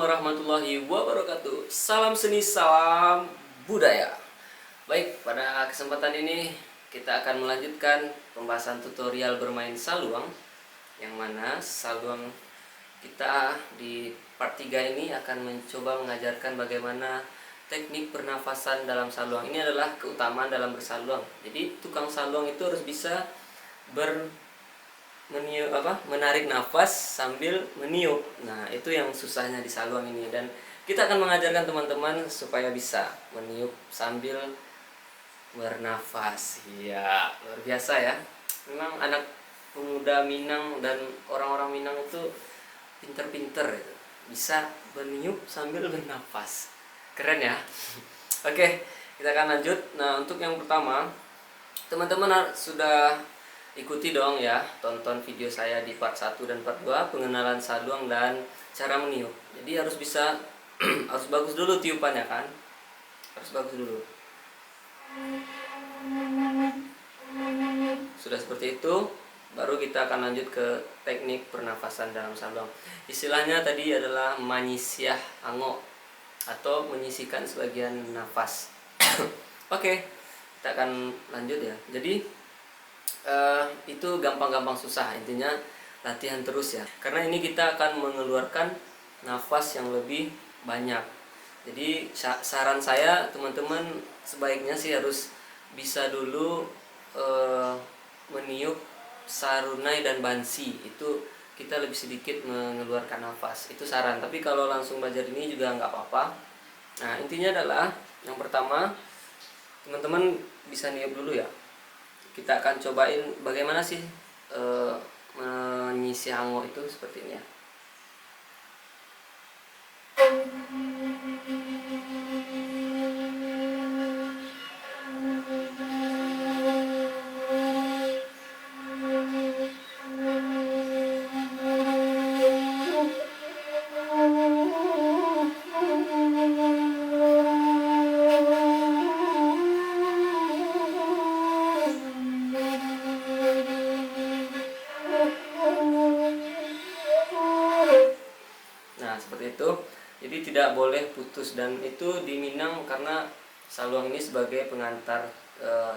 warahmatullahi wabarakatuh. Salam seni, salam budaya. Baik, pada kesempatan ini kita akan melanjutkan pembahasan tutorial bermain saluang, yang mana saluang kita di part 3 ini akan mencoba mengajarkan bagaimana teknik pernafasan dalam saluang. Ini adalah keutamaan dalam bersaluang. Jadi tukang saluang itu harus bisa menarik nafas sambil meniup. Nah, itu yang susahnya di saluang ini, dan kita akan mengajarkan teman-teman supaya bisa meniup sambil bernafas. Ya, luar biasa ya. Memang anak pemuda Minang dan orang-orang Minang itu pinter-pinter gitu. Bisa meniup sambil bernafas. Keren ya. Oke, kita akan lanjut. Nah, untuk yang pertama, teman-teman sudah ikuti dong ya, tonton video saya di part 1 dan part 2, pengenalan saluang dan cara meniup. Jadi harus bisa harus bagus dulu tiupannya kan. Harus bagus dulu. Sudah seperti itu, baru kita akan lanjut ke teknik pernafasan dalam saluang. Istilahnya tadi adalah menyisiah ango atau menyisihkan sebagian nafas. Oke, kita akan lanjut ya. Jadi itu gampang-gampang susah, intinya latihan terus ya, karena ini kita akan mengeluarkan nafas yang lebih banyak. Jadi saran saya teman-teman sebaiknya sih harus bisa dulu meniup sarunai dan bansi, itu kita lebih sedikit mengeluarkan nafas, itu saran. Tapi kalau langsung belajar ini juga nggak apa-apa. Nah, intinya adalah yang pertama teman-teman bisa niup dulu ya. Kita akan cobain bagaimana sih mengisi hango itu seperti ini ya. Seperti itu. Jadi tidak boleh putus, dan itu di Minang karena saluang ini sebagai pengantar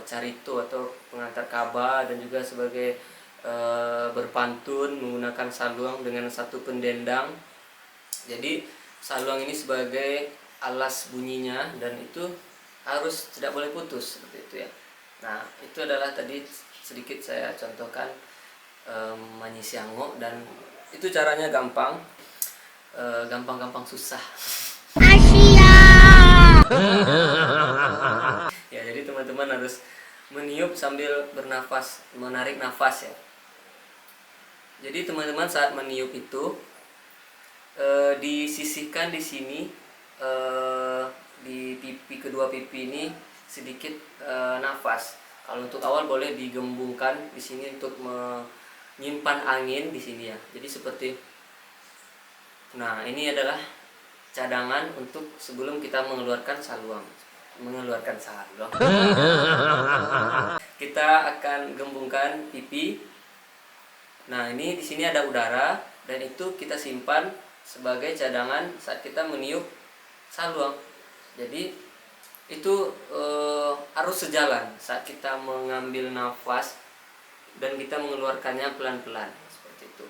carito atau pengantar kaba, dan juga sebagai berpantun menggunakan saluang dengan satu pendendang. Jadi saluang ini sebagai alas bunyinya, dan itu harus tidak boleh putus seperti itu ya. Nah, itu adalah tadi sedikit saya contohkan menyisi ango, dan itu caranya gampang. Gampang-gampang susah. Asia. Ya, jadi teman-teman harus meniup sambil bernafas, menarik nafas ya. Jadi teman-teman saat meniup itu disisihkan di sini, di pipi, kedua pipi ini sedikit nafas. Kalau untuk awal boleh digembungkan di sini untuk menyimpan angin di sini ya. Jadi seperti, nah, ini adalah cadangan untuk sebelum kita mengeluarkan saluang. Kita akan gembungkan pipi. Nah, ini di sini ada udara, dan itu kita simpan sebagai cadangan saat kita meniup saluang. Jadi itu harus sejalan saat kita mengambil nafas dan kita mengeluarkannya pelan-pelan seperti itu.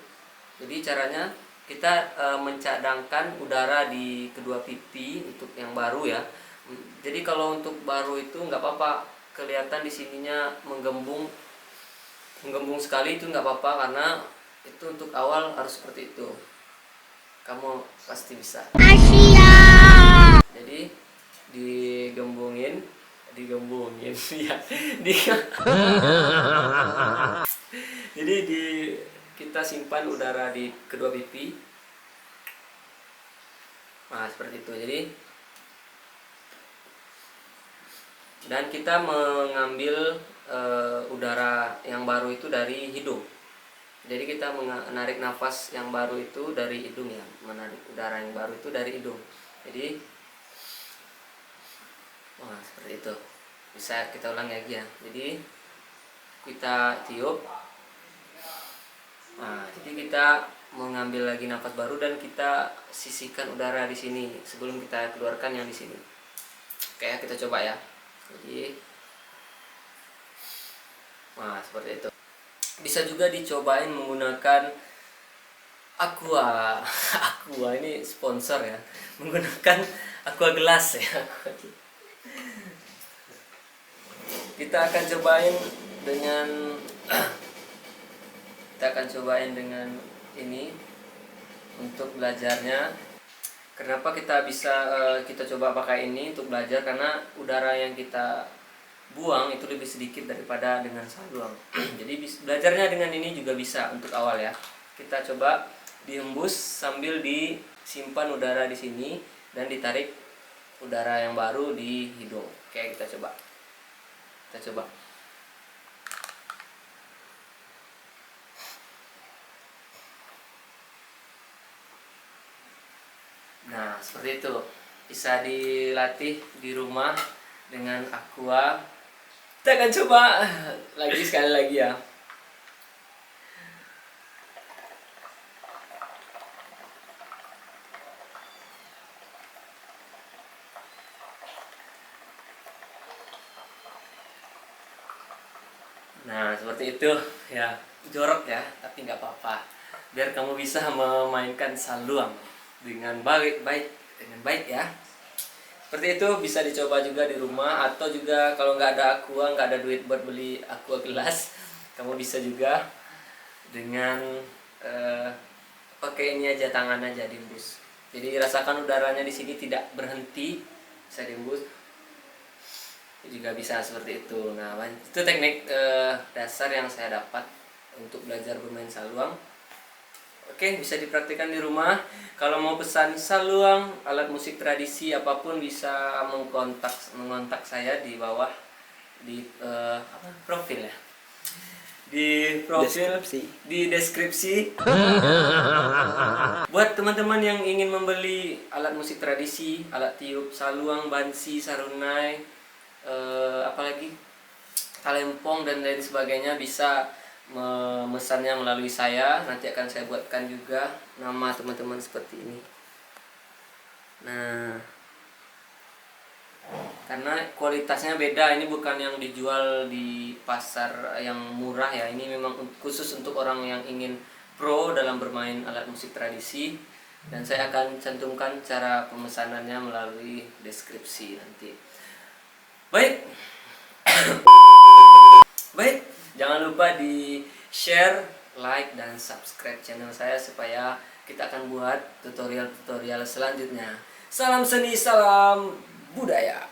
Jadi caranya kita mencadangkan udara di kedua pipi untuk yang baru ya. Jadi kalau untuk baru itu nggak apa-apa kelihatan di sininya menggembung sekali, itu nggak apa-apa, karena itu untuk awal harus seperti itu. Kamu pasti bisa. Asia. Jadi digembungin ya. Jadi kita simpan udara di kedua pipi. Nah, seperti itu. Jadi, dan kita mengambil udara yang baru itu dari hidung. Jadi kita menarik nafas yang baru itu dari hidung ya, menarik udara yang baru itu dari hidung. Jadi, seperti itu. Bisa kita ulang lagi ya. Jadi kita tiup. Nah, jadi kita mengambil lagi nafas baru dan kita sisihkan udara di sini sebelum kita keluarkan yang di sini. Oke, kita coba ya. Jadi, nah seperti itu. Bisa juga dicobain menggunakan Aqua. Aqua ini sponsor ya. Menggunakan Aqua gelas ya. Kita akan cobain dengan ini untuk belajarnya. Kenapa kita bisa kita coba pakai ini untuk belajar? Karena udara yang kita buang itu lebih sedikit daripada dengan saluang. Jadi belajarnya dengan ini juga bisa untuk awal ya. Kita coba dihembus sambil disimpan udara di sini dan ditarik udara yang baru di hidung. Oke, kita coba. Nah, seperti itu. Bisa dilatih di rumah dengan Aqua. Kita akan coba sekali lagi ya. Nah, seperti itu ya. Jorok ya, tapi nggak apa-apa. Biar kamu bisa memainkan saluang dengan baik ya. Seperti itu, bisa dicoba juga di rumah, atau juga kalau nggak ada Aqua, nggak ada duit buat beli Aqua gelas, kamu bisa juga dengan pakai ini aja, tangan aja diembus. Jadi rasakan udaranya di sini tidak berhenti, bisa diembus. Juga bisa seperti itu. Nah, itu teknik dasar yang saya dapat untuk belajar bermain saluang. Oke, bisa dipraktikkan di rumah. Kalau mau pesan saluang, alat musik tradisi apapun, bisa mengontak saya di bawah di profil ya. Di profil di deskripsi. Buat teman-teman yang ingin membeli alat musik tradisi, alat tiup, saluang, bansi, sarunai, apalagi talempong dan lain sebagainya, bisa memesannya melalui saya. Nanti akan saya buatkan juga nama teman-teman seperti ini. Nah, karena kualitasnya beda, ini bukan yang dijual di pasar yang murah ya. Ini memang khusus untuk orang yang ingin pro dalam bermain alat musik tradisi, dan saya akan cantumkan cara pemesanannya melalui deskripsi nanti. Baik. Baik, jangan lupa di share, like, dan subscribe channel saya supaya kita akan buat tutorial-tutorial selanjutnya. Salam seni, salam budaya.